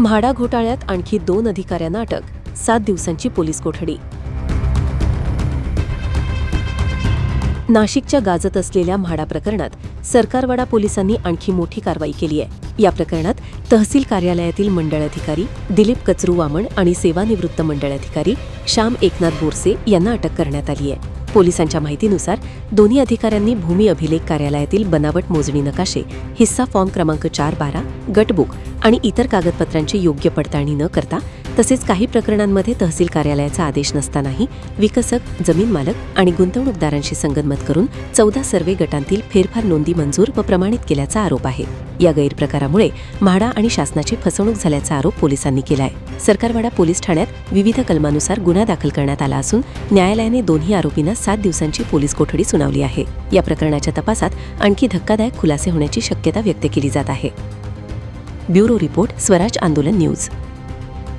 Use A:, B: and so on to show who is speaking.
A: म्हाडा घोटाळ्यात आणखी 2 अधिकाऱ्यांना अटक, 7 दिवसांची पोलीस कोठडी. नाशिकच्या गाजत असलेल्या म्हाडा प्रकरणात सरकारवाडा पोलिसांनी आणखी मोठी कारवाई केली आहे. या प्रकरणात तहसील कार्यालयातील मंडळ अधिकारी दिलीप कचरू वामन आणि सेवानिवृत्त मंडळ अधिकारी श्याम एकनाथ बोरसे यांना अटक करण्यात आली आहे. पोलिसांच्या माहितीनुसार दोन्ही अधिकाऱ्यांनी भूमी अभिलेख कार्यालयातील बनावट मोजणी नकाशे, हिस्सा फॉर्म क्रमांक 412, गटबुक आणि इतर कागदपत्रांची योग्य पडताळणी न करता, तसेच काही प्रकरणांमध्ये तहसील कार्यालयाचा आदेश नसतानाही विकसक, जमीन मालक आणि गुंतवणूकदारांशी संगनमत करून 14 सर्वे गटांतील फेरफार नोंदी मंजूर व प्रमाणित केल्याचा आरोप आहे. या गैरप्रकारामुळे म्हाडा आणि शासनाची फसवणूक झाल्याचा आरोप पोलिसांनी केला आहे. सरकारवाडा पोलीस ठाण्यात विविध कलमानुसार गुन्हा दाखल करण्यात आला असून न्यायालयाने दोन्ही आरोपींना 7 दिवसांची पोलीस कोठडी सुनावली आहे. या प्रकरणाच्या तपासात आणखी धक्कादायक खुलासे होण्याची शक्यता व्यक्त केली जात आहे. ब्युरो रिपोर्ट, स्वराज आंदोलन न्यूज.